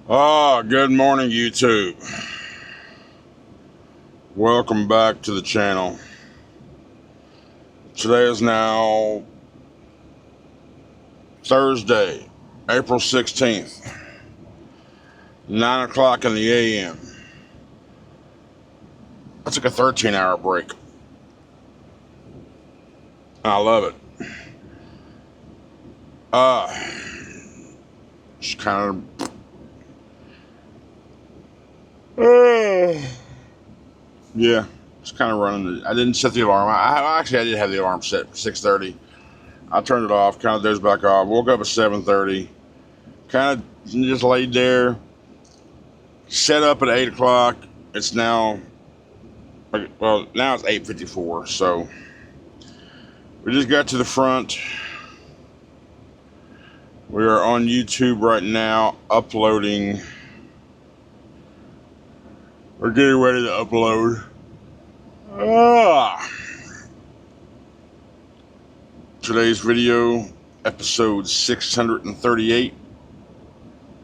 Good morning, YouTube. Welcome back to the channel. Today is now Thursday, April 16th, 9 o'clock in the a.m. I took a 13-hour break. I love it. Just kind of yeah, just kind of running. I didn't set the alarm. I did have the alarm set for 6:30. I turned it off, kind of dozed back off. Woke up at 7:30. Kind of just laid there. Set up at 8 o'clock. It's now, well, now it's 8:54. So we just got to the front. We are on YouTube right now, uploading. We're getting ready to upload. Today's video, episode 638.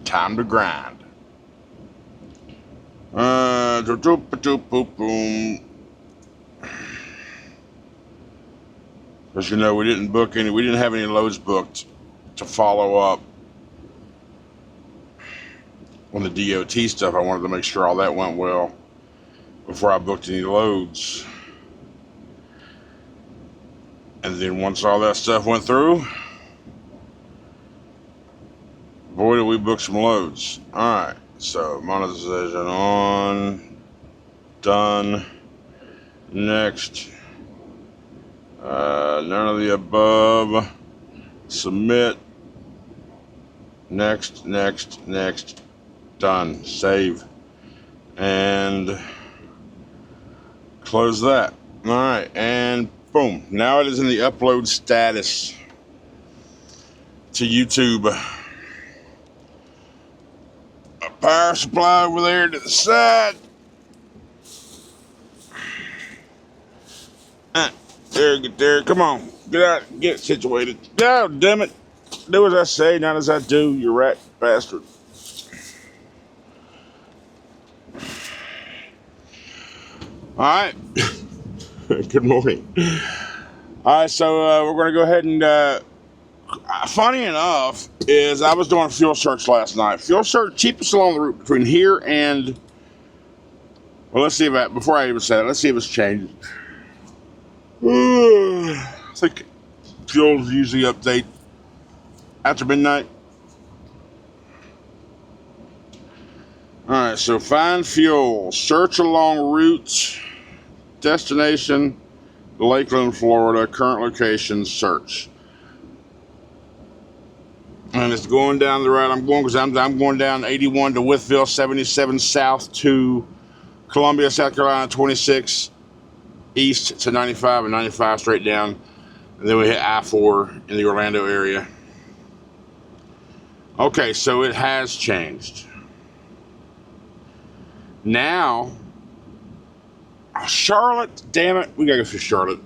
Time to grind. As you know, we didn't have any loads booked to follow up on the DOT stuff. I wanted to make sure all that went well before I booked any loads. And then once all that stuff went through, boy, did we book some loads. Alright, so monetization on, done, next, none of the above, submit, next, done, save, and close that. Alright, and boom, now it is in the upload status to YouTube. A power supply over there to the side. Get there, come on, get out, get situated. God damn it, do as I say, not as I do, you rat bastard. Alright, good morning. Alright, so we're going to go ahead and, funny enough, is I was doing a fuel search last night. Fuel search, cheapest along the route between here and, well, let's see if before I even say that, let's see if it's changed. I think fuels usually update after midnight. Alright, so find fuel, search along route, destination, Lakeland, Florida, current location, search. And it's going down the route I'm going, because I'm going down 81 to Withville, 77 south to Columbia, South Carolina, 26 east to 95, and 95 straight down. And then we hit I-4 in the Orlando area. Okay, so it has changed. Now, Charlotte, damn it, we gotta go through Charlotte.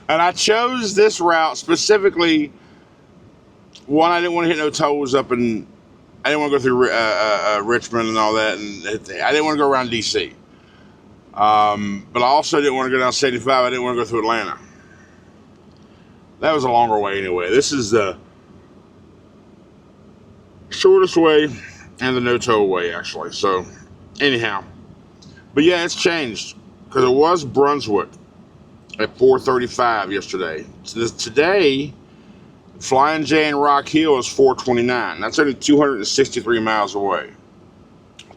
And I chose this route specifically. One, I didn't want to hit no tolls up in, I didn't want to go through Richmond and all that, and I didn't want to go around DC. But I also didn't want to go down 75. I didn't want to go through Atlanta. That was a longer way anyway. This is the shortest way and the no-toll way, actually. So, anyhow. But yeah, it's changed. Because it was Brunswick at 4:35 yesterday. So today, Flying J in Rock Hill is 4:29. That's only 263 miles away.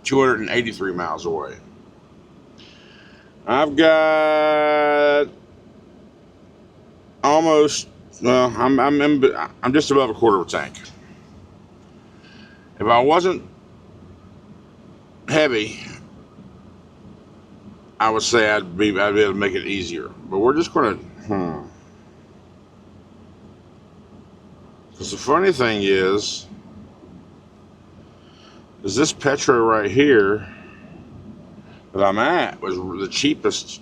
283 miles away. I've got almost, well, I'm just above a quarter of a tank. If I wasn't heavy, I would say I'd be able to make it easier. But we're just going to, Because the funny thing is this Petro right here that I'm at was the cheapest.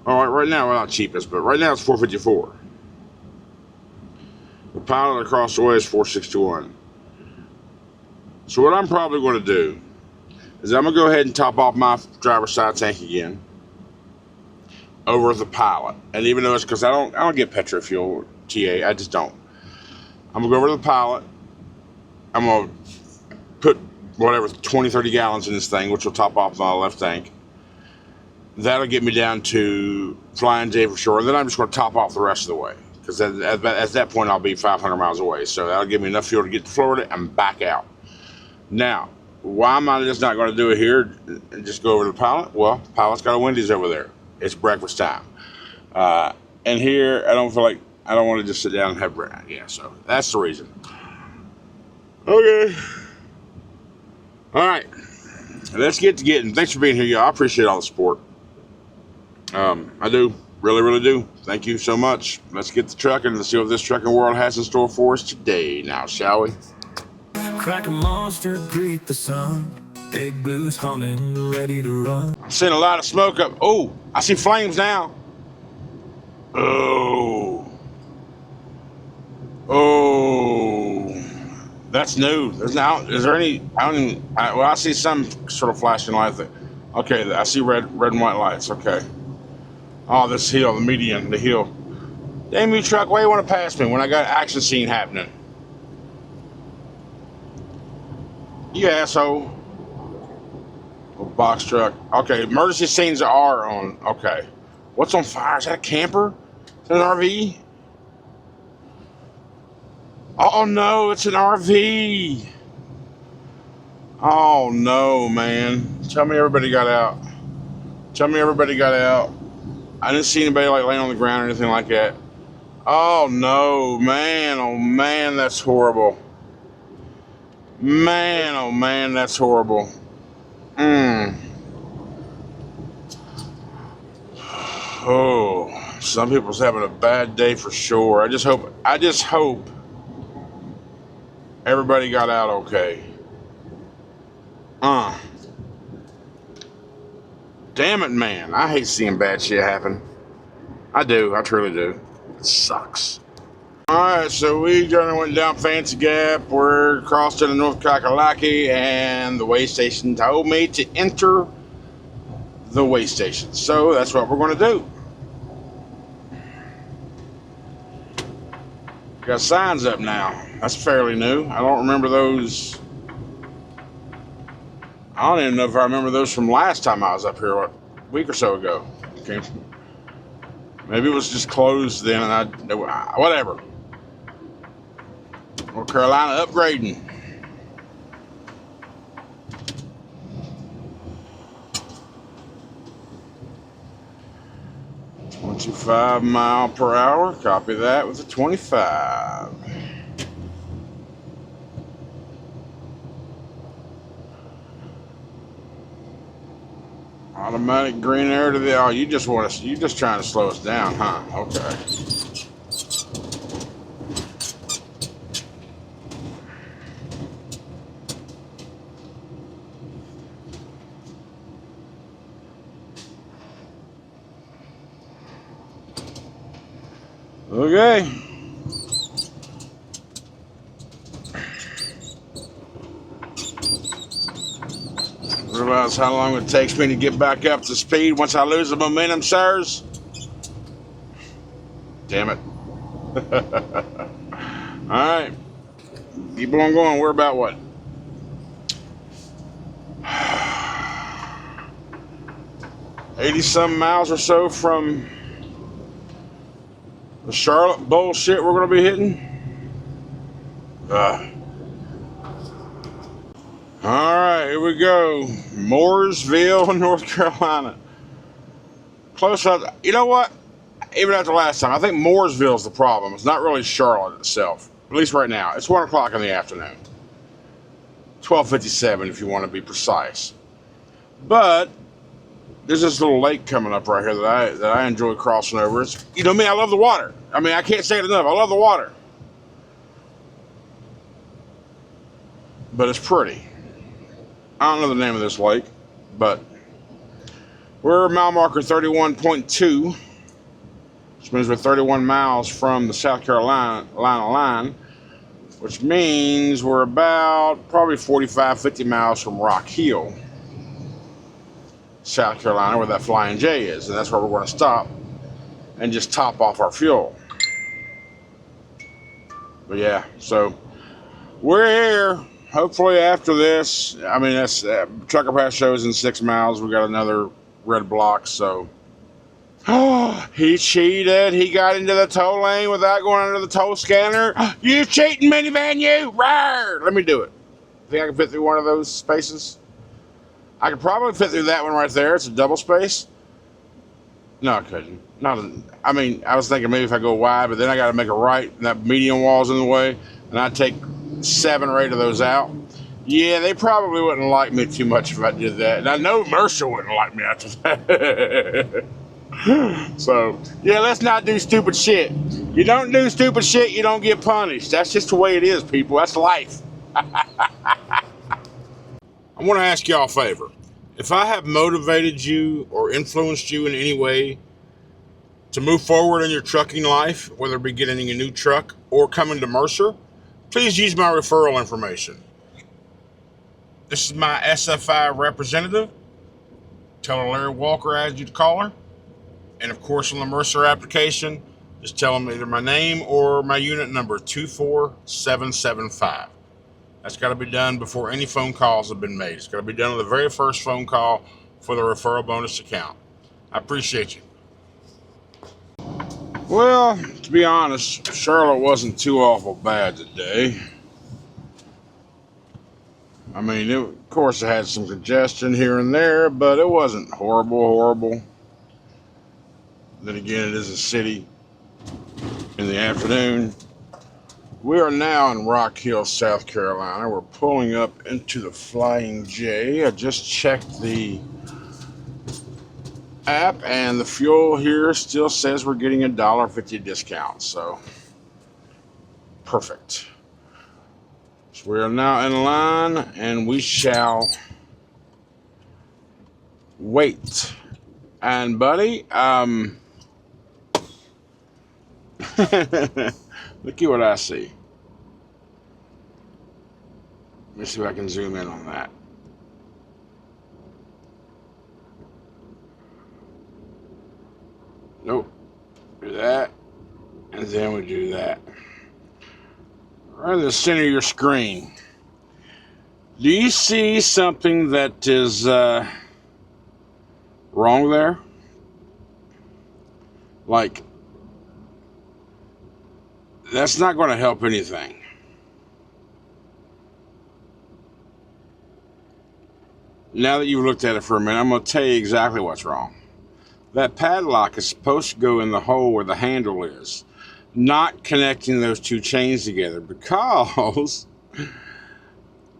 All right, right now, well, not cheapest, but right now it's $4.54. The pilot across the way is $4.61. So what I'm probably going to do is I'm going to go ahead and top off my driver's side tank again over the Pilot. And even though it's because I don't get petro fuel, TA, I just don't. I'm going to go over to the Pilot. I'm going to put whatever 20, 30 gallons in this thing, which will top off my left tank. That'll get me down to Flying J for shore. Then I'm just going to top off the rest of the way. Because at that point, I'll be 500 miles away. So that'll give me enough fuel to get to Florida and back out. Now, why am I just not going to do it here and just go over to the Pilot? Well, Pilot's got a Wendy's over there. It's breakfast time. And here, I don't want to just sit down and have bread. Yeah, so that's the reason. Okay. All right. Let's get to getting. Thanks for being here, y'all. I appreciate all the support. I do. Really, really do. Thank you so much. Let's get to trucking. Let's see what this trucking world has in store for us today. Now, shall we? Crack a monster, greet the sun. Big blues humming, ready to run. I'm seeing a lot of smoke up. Oh, I see flames now. Oh. That's new. Is there any? I see some sort of flashing light. Okay, I see red and white lights. Okay. Oh, this hill, the median, the hill. Damn you, truck! Why you want to pass me when I got an action scene happening? You asshole. A box truck. Okay, emergency scenes are on. Okay. What's on fire? Is that a camper? Is that an RV? Oh no, it's an RV. Oh no, man. Tell me everybody got out. Tell me everybody got out. I didn't see anybody like laying on the ground or anything like that. Oh no, man. Oh man, that's horrible. Man, oh man, that's horrible. Oh, some people's having a bad day for sure. I just hope everybody got out okay. Damn it, man. I hate seeing bad shit happen. I do. I truly do. It sucks. Alright, so we just went down Fancy Gap. We're crossed into North Kakalaki, and the way station told me to enter the way station. So that's what we're going to do. Got signs up now. That's fairly new. I don't remember those. I don't even know if I remember those from last time I was up here, what, a week or so ago. Okay. Maybe it was just closed then, and whatever. North Carolina upgrading. $25 miles per hour. Copy that with a 25. Automatic green air to the. Oh, you just trying to slow us down, huh? Okay. Okay. Realize how long it takes me to get back up to speed once I lose the momentum, sirs. Damn it. Alright. Keep on going. We're about what? $80-some miles or so from the Charlotte bullshit we're going to be hitting. Alright, here we go. Mooresville, North Carolina. Close up. You know what? Even after last time, I think Mooresville is the problem. It's not really Charlotte itself. At least right now. It's 1 o'clock in the afternoon. 12:57 if you want to be precise. But there's this little lake coming up right here that I enjoy crossing over. It's, you know me, I love the water. I mean, I can't say it enough. I love the water. But it's pretty. I don't know the name of this lake, but we're mile marker 31.2, which means we're 31 miles from the South Carolina line, which means we're about probably 45, 50 miles from Rock Hill, South Carolina, where that Flying J is. And that's where we're going to stop and just top off our fuel. But yeah, so we're here. Hopefully after this, I mean, that's Trucker Pass shows in 6 miles. We got another red block, so. Oh, he cheated. He got into the toll lane without going under the toll scanner. You cheating minivan, you! Rawr! Let me do it. Think I can fit through one of those spaces? I could probably fit through that one right there. It's a double space. No, I couldn't. I mean, I was thinking maybe if I go wide, but then I got to make a right, and that median wall's in the way, and I'd take 7 or 8 of those out. Yeah, they probably wouldn't like me too much if I did that. And I know Mercer wouldn't like me after that. So, yeah, let's not do stupid shit. You don't do stupid shit, you don't get punished. That's just the way it is, people. That's life. I want to ask y'all a favor. If I have motivated you or influenced you in any way to move forward in your trucking life, whether it be getting a new truck or coming to Mercer, please use my referral information. This is my SFI representative. Tell her Larry Walker asked you to call her. And of course, on the Mercer application, just tell them either my name or my unit number, 24775. That's got to be done before any phone calls have been made. It's got to be done on the very first phone call for the referral bonus account. I appreciate you. Well, to be honest, Charlotte wasn't too awful bad today. I mean, of course, it had some congestion here and there, but it wasn't horrible. Then again, it is a city in the afternoon. We are now in Rock Hill, South Carolina. We're pulling up into the Flying J. I just checked the app, and the fuel here still says we're getting a $1.50 discount. So, perfect. So we are now in line, and we shall wait. And buddy, look at what I see. Let me see if I can zoom in on that. Nope. Do that. And then we do that. Right in the center of your screen. Do you see something that is wrong there? Like, that's not going to help anything. Now that you've looked at it for a minute, I'm going to tell you exactly what's wrong. That padlock is supposed to go in the hole where the handle is, not connecting those two chains together, because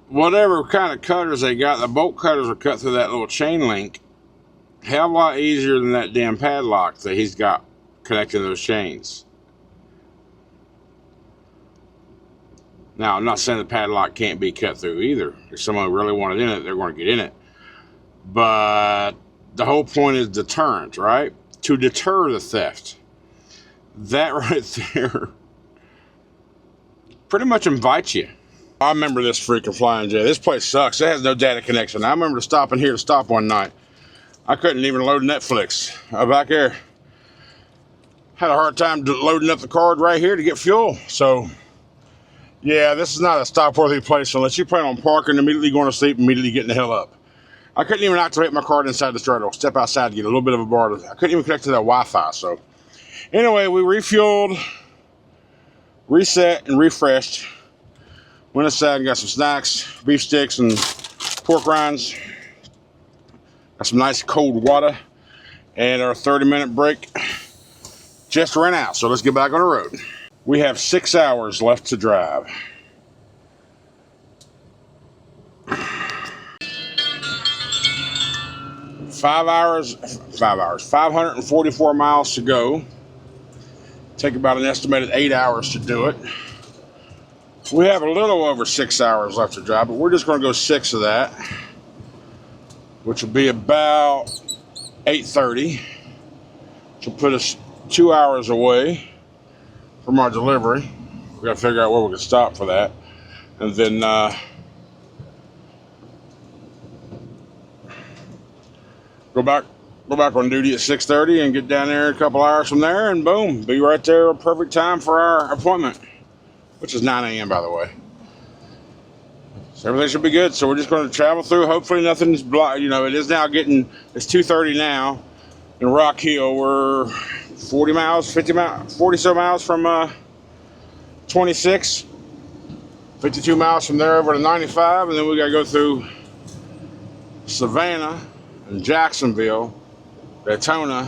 whatever kind of cutters they got, the bolt cutters are cut through that little chain link. Hell of a lot easier than that damn padlock that he's got connecting those chains. Now, I'm not saying the padlock can't be cut through either. If someone really wanted in it, they're going to get in it. But the whole point is deterrent, right? To deter the theft. That right there pretty much invites you. I remember this freaking Flying J. This place sucks. It has no data connection. I remember stopping here to stop one night. I couldn't even load Netflix. Back there, had a hard time loading up the card right here to get fuel. So, yeah, this is not a stop-worthy place unless you plan on parking, immediately going to sleep, immediately getting the hell up. I couldn't even activate my card inside the straddle. Step outside to get a little bit of a bar. I couldn't even connect to that Wi-Fi. So, anyway, we refueled, reset, and refreshed. Went inside and got some snacks, beef sticks, and pork rinds. Got some nice cold water. And our 30-minute break just ran out. So let's get back on the road. We have 6 hours left to drive. 544 miles to go. Take about an estimated 8 hours to do it. We have a little over 6 hours left to drive, but we're just going to go 6 of that, which will be about 8:30, which will put us 2 hours away from our delivery. We got to figure out where we can stop for that, and then go back on duty at 6:30 and get down there a couple hours from there, and boom, be right there. Perfect time for our appointment, which is 9 a.m. by the way. So everything should be good. So we're just going to travel through. Hopefully nothing's blocked. You know, it is now it's 2:30 now in Rock Hill. We're 40 miles, 50 miles, 40 so miles from 26, 52 miles from there over to 95, and then we got to go through Savannah and Jacksonville, Daytona.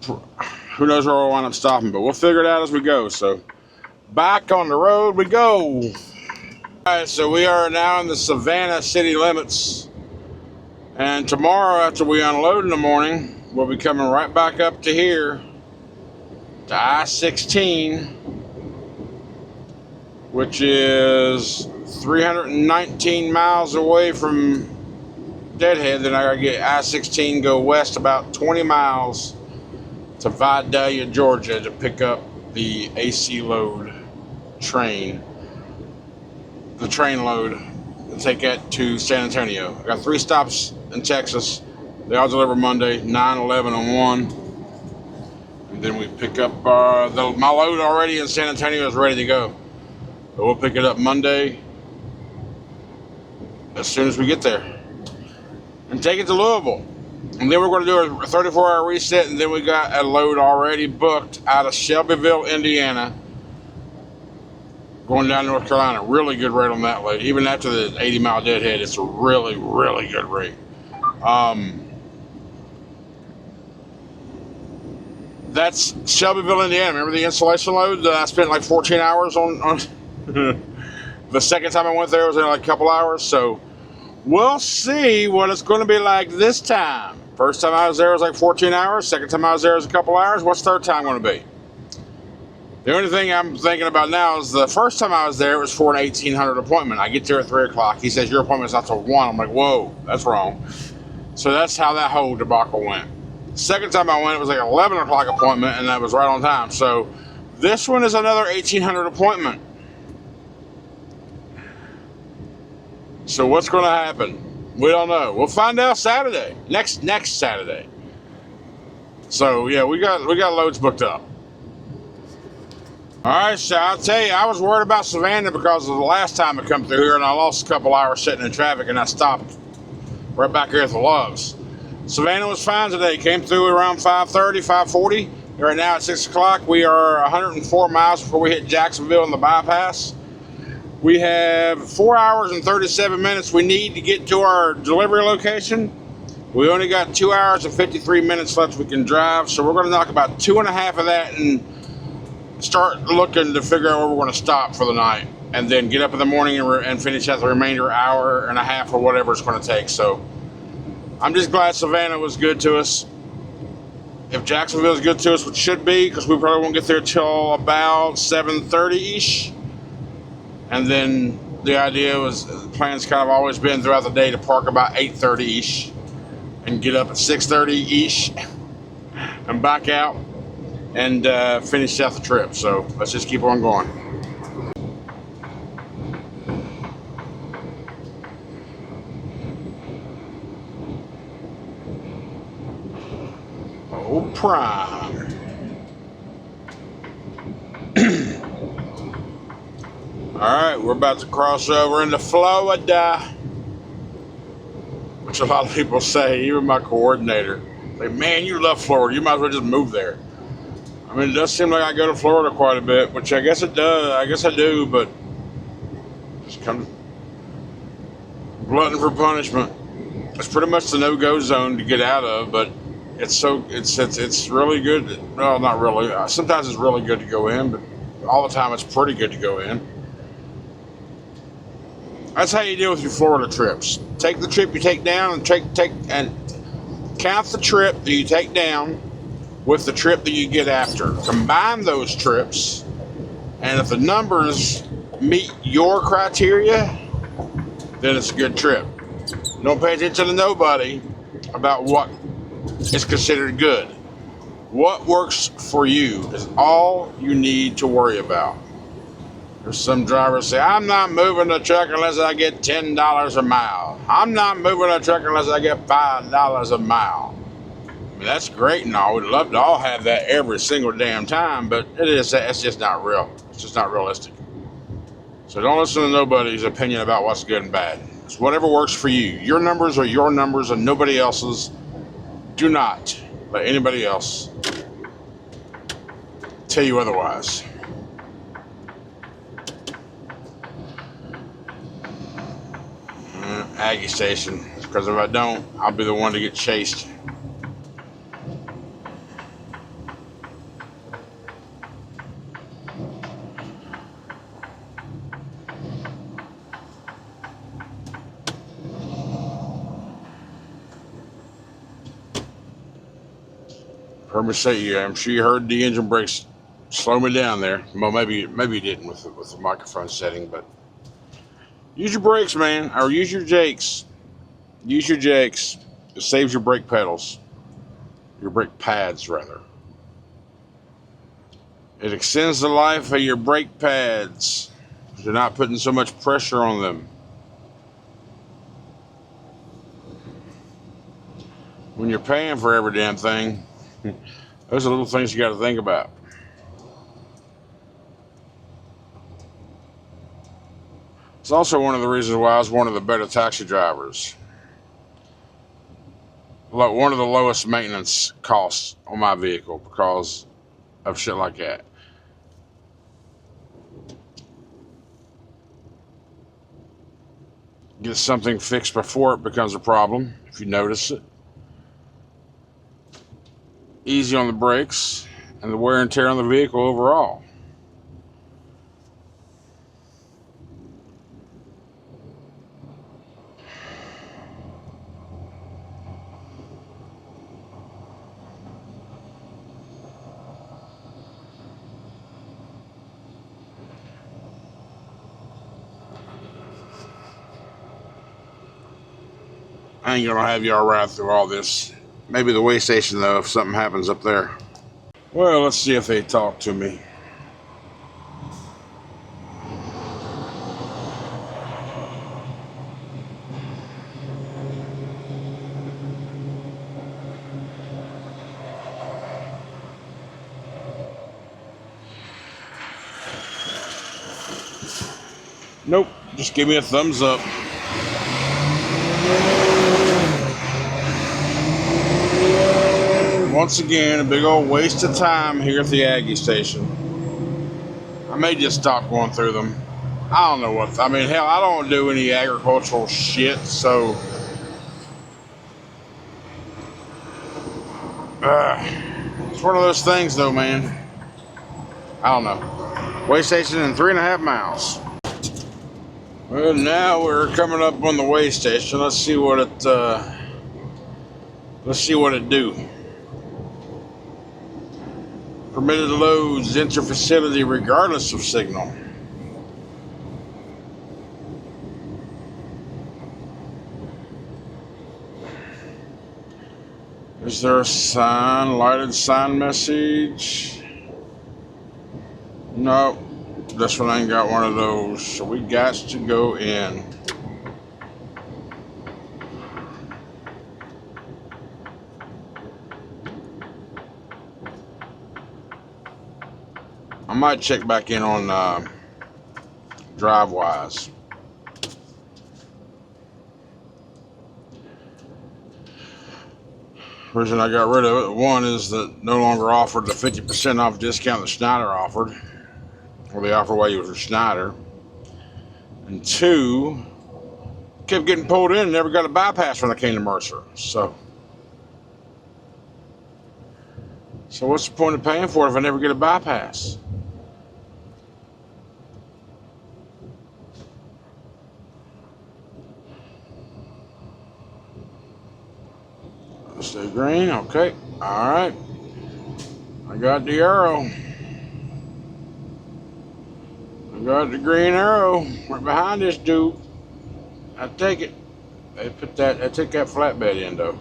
Who knows where we'll wind up stopping, but we'll figure it out as we go. So back on the road we go. All right, so we are now in the Savannah city limits, and tomorrow after we unload in the morning, we'll be coming right back up to here to I-16, which is 319 miles away from Deadhead. Then I gotta get I-16, go west about 20 miles to Vidalia, Georgia, to pick up the AC load train. The train load and take that to San Antonio. I got 3 stops in Texas. They all deliver Monday, 9, 11, and 1. And then we pick up my load already in San Antonio is ready to go. So we'll pick it up Monday as soon as we get there and take it to Louisville. And then we're going to do a 34-hour reset, and then we got a load already booked out of Shelbyville, Indiana, going down to North Carolina. Really good rate on that load. Even after the 80-mile deadhead, it's a really, really good rate. That's Shelbyville, Indiana. Remember the installation load that I spent like 14 hours on? The second time I went there was in like a couple hours. So we'll see what it's going to be like this time. First time I was there was like 14 hours. Second time I was there was a couple hours. What's third time going to be? The only thing I'm thinking about now is the first time I was there, it was for an 1800 appointment. I get there at 3 o'clock. He says, your appointment's not till 1. I'm like, whoa, that's wrong. So that's how that whole debacle went. Second time I went, it was like an 11 o'clock appointment, and that was right on time. So this one is another 1800 appointment. So what's going to happen? We don't know. We'll find out Saturday. Next Saturday. So yeah, we got loads booked up. All right, so I'll tell you, I was worried about Savannah because of the last time I come through here, and I lost a couple hours sitting in traffic, and I stopped right back here at the Loves. Savannah was fine today. Came through around 5:30, 5:40. Right now at 6 o'clock, we are 104 miles before we hit Jacksonville in the bypass. We have 4 hours and 37 minutes we need to get to our delivery location. We only got 2 hours and 53 minutes left we can drive, so we're going to knock about 2.5 of that and start looking to figure out where we're going to stop for the night, and then get up in the morning and finish out the remainder hour and a half or whatever it's going to take. So I'm just glad Savannah was good to us. If Jacksonville is good to us, which should be, because we probably won't get there till about 7:30-ish. And then the idea was, the plan's kind of always been throughout the day to park about 8:30-ish and get up at 6:30-ish and back out and finish out the trip. So let's just keep on going. Oh, Prime. All right, we're about to cross over into Florida, which a lot of people say, even my coordinator, like, man, you love Florida. You might as well just move there. I mean, it does seem like I go to Florida quite a bit, which I guess it does. I guess I do, but just come glutton for punishment. It's pretty much the no-go zone to get out of, but it's really good. Well, not really. Sometimes it's really good to go in, but all the time it's pretty good to go in. That's how you deal with your Florida trips. Take the trip you take down and take and count the trip that you take down with the trip that you get after. Combine those trips, and if the numbers meet your criteria, then it's a good trip. Don't pay attention to nobody about what is considered good. What works for you is all you need to worry about. There's some drivers say, I'm not moving the truck unless I get $10 a mile. I'm not moving the truck unless I get $5 a mile. I mean, that's great and all. We'd love to all have that every single damn time, but it's just not real. It's just not realistic. So don't listen to nobody's opinion about what's good and bad. It's whatever works for you. Your numbers are your numbers and nobody else's. Do not let anybody else tell you otherwise. Aggie Station, because if I don't, I'll be the one to get chased. Heard me say, yeah, I'm sure you heard the engine brakes slow me down there. Well, maybe you didn't with the microphone setting, but use your brakes, man, or use your jakes. Use your jakes. It saves your brake pedals, your brake pads rather. It extends the life of your brake pads. You're not putting so much pressure on them. When you're paying for every damn thing, those are little things you got to think about. It's also one of the reasons why I was one of the better taxi drivers. One of the lowest maintenance costs on my vehicle because of shit like that. Get something fixed before it becomes a problem, if you notice it. Easy on the brakes and the wear and tear on the vehicle overall. I ain't gonna have y'all ride through all this. Maybe the way station though, if something happens up there. Well, let's see if they talk to me. Nope, just give me a thumbs up. Once again, a big old waste of time here at the Aggie Station. I may just stop going through them. I don't know what, I mean, hell, I don't do any agricultural shit, so it's one of those things though, man. I don't know. Way station in 3.5 miles. Well, now we're coming up on the way station. Let's see what it do. Permitted loads enter facility regardless of signal. Is there a sign, lighted sign message? No, this one ain't got one of those, so we got to go in. I might check back in on DriveWise. The reason I got rid of it, one is that no longer offered the 50% off discount that Schneider offered, or the offer while you was with Schneider. And two, kept getting pulled in and never got a bypass when I came to Mercer. So what's the point of paying for it if I never get a bypass? Stay green, okay, all right. I got the arrow. I got the green arrow right behind this dude. I take it. They took that flatbed in though.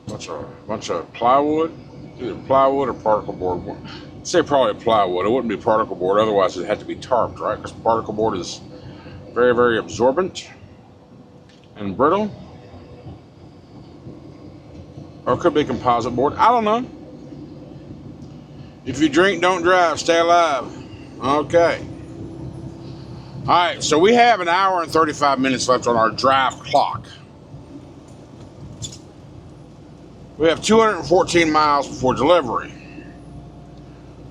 Bunch of plywood, either plywood or particle board. I'd say probably plywood. It wouldn't be particle board, otherwise it'd have to be tarped, right? Because particle board is very, very absorbent and brittle. Or it could be composite board. I don't know. If you drink, don't drive. Stay alive. Okay. All right, so we have an hour and 35 minutes left on our drive clock. We have 214 miles before delivery,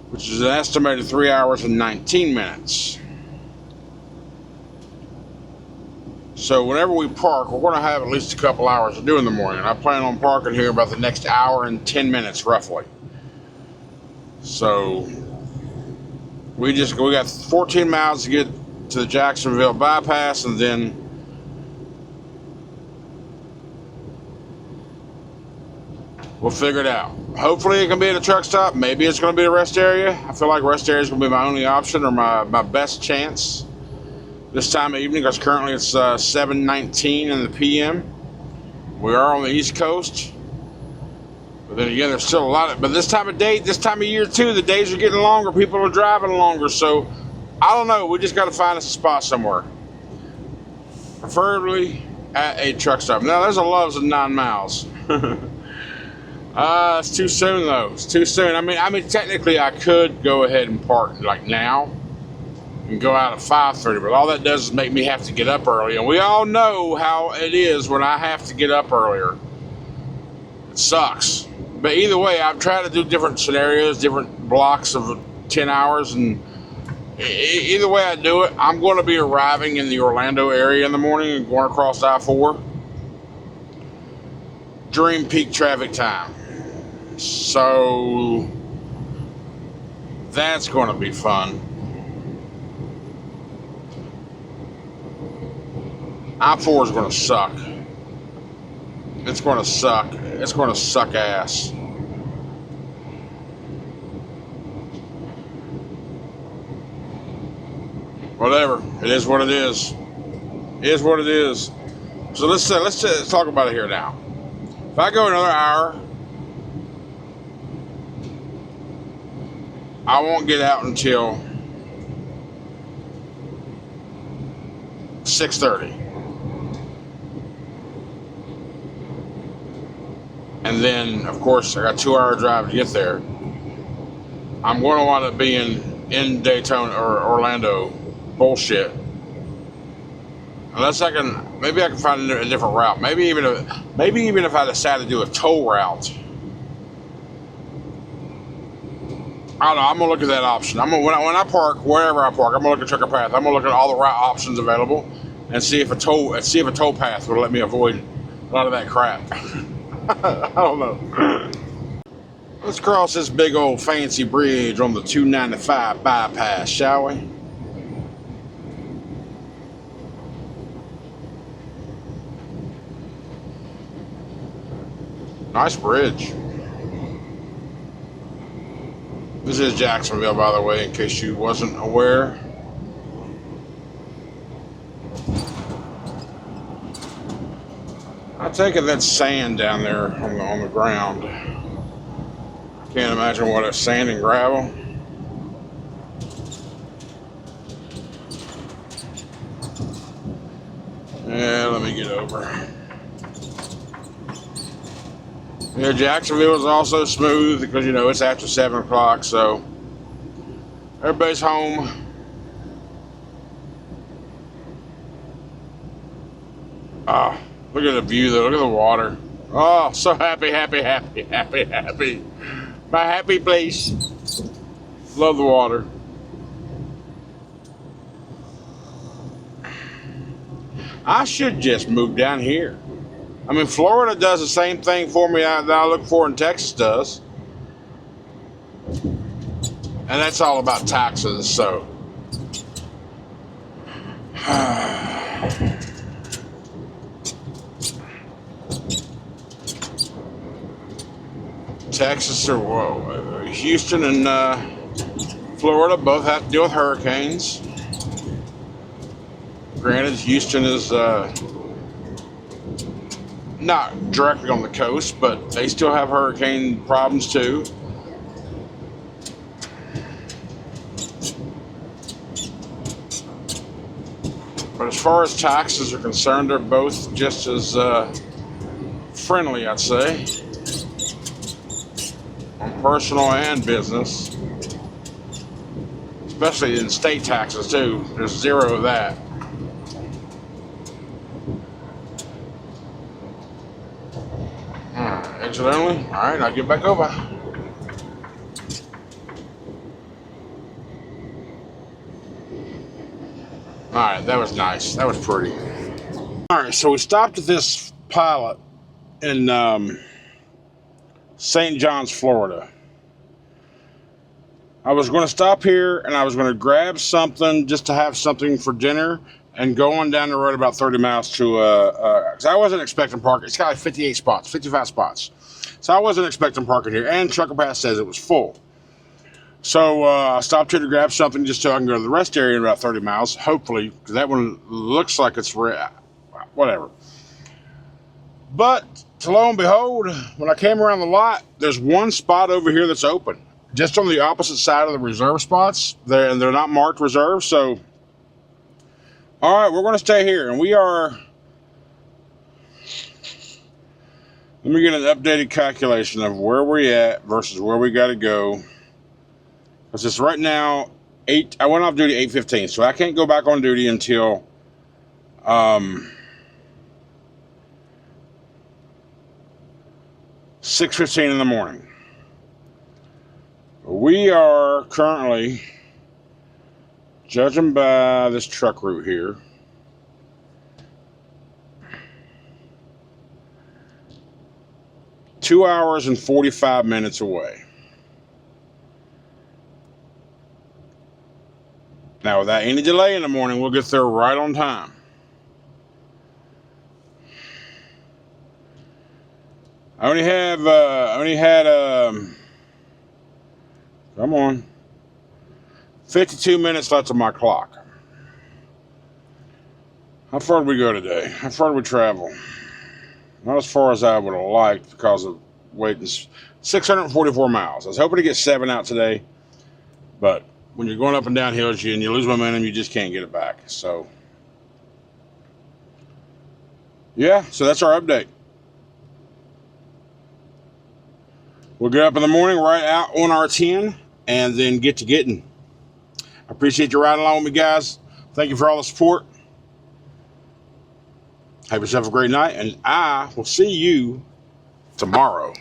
which is an estimated 3 hours and 19 minutes. So whenever we park, we're going to have at least a couple hours to do in the morning. I plan on parking here about the next hour and 10 minutes, roughly. So we got 14 miles to get to the Jacksonville bypass, and then we'll figure it out. Hopefully it can be at a truck stop. Maybe it's going to be a rest area. I feel like rest area is going to be my only option, or my best chance this time of evening, because currently it's 7:19 in the PM. We are on the East Coast. But then again, there's still a lot of... But this time of day, this time of year too, the days are getting longer. People are driving longer. So, I don't know. We just got to find us a spot somewhere. Preferably at a truck stop. Now, there's a Love's in 9 miles. It's too soon though. It's too soon. I mean, technically I could go ahead and park like now and go out at 5:30, but all that does is make me have to get up early, and we all know how it is when I have to get up earlier. It sucks. But either way, I've tried to do different scenarios, different blocks of 10 hours, and either way I do it, I'm going to be arriving in the Orlando area in the morning and going across I-4 during peak traffic time. So that's going to be fun. I-4 is going to suck. It's going to suck. It's going to suck ass. Whatever. It is what it is. It is what it is. So let's talk about it here now. If I go another hour, I won't get out until 6:30. And then, of course, I got 2-hour drive to get there. I'm going to wind up being in Daytona or Orlando bullshit. Unless maybe I can find a different route. Maybe even if I decide to do a toll route. I don't know. I'm gonna look at that option. When I park wherever I park, I'm gonna look at Trucker Path. I'm gonna look at all the route options available and see if a toll path will let me avoid a lot of that crap. I don't know. Let's cross this big old fancy bridge on the 295 bypass, shall we? Nice bridge. This is Jacksonville, by the way, in case you wasn't aware. I take it that's sand down there on the ground. Can't imagine what it's sand and gravel. Yeah, let me get over. Yeah, Jacksonville is also smooth because, you know, it's after 7 o'clock, so everybody's home. Look at the view, though. Look at the water. Oh, so happy, happy, happy, happy, happy. My happy place. Love the water. I should just move down here. I mean, Florida does the same thing for me that I look for in Texas does. And that's all about taxes, so. Texas or Houston and Florida both have to deal with hurricanes. Granted, Houston is not directly on the coast, but they still have hurricane problems too. But as far as taxes are concerned, they're both just as friendly, I'd say, on personal and business, especially in state taxes too. There's zero of that. Exit only. All right, I'll get back over. All right, that was nice. That was pretty. All right, so we stopped at this pilot in St. John's, Florida. I was going to stop here and I was going to grab something just to have something for dinner and go on down the road about 30 miles to, because I wasn't expecting parking. It's got like 58 spots, 55 spots. So I wasn't expecting parking here. And Trucker Pass says it was full. So I stopped here to grab something just so I can go to the rest area in about 30 miles, hopefully, because that one looks like it's whatever. But to lo and behold, when I came around the lot, there's one spot over here that's open, just on the opposite side of the reserve spots. They're not marked reserve. So, all right, we're going to stay here, and we are. Let me get an updated calculation of where we're at versus where we got to go. Because it's right now 8. I went off duty 8:15, so I can't go back on duty until 6:15 in the morning. We are currently, judging by this truck route here, two hours and 45 minutes away. Now, without any delay in the morning, we'll get there right on time. I only had, come on, 52 minutes left on my clock. How far did we go today? How far did we travel? Not as far as I would have liked because of waiting. 644 miles. I was hoping to get 7 out today, but when you're going up and down hills and you lose momentum, you just can't get it back. So, yeah, so that's our update. We'll get up in the morning, right out on our 10, and then get to getting. I appreciate you riding along with me, guys. Thank you for all the support. Have yourself a great night, and I will see you tomorrow.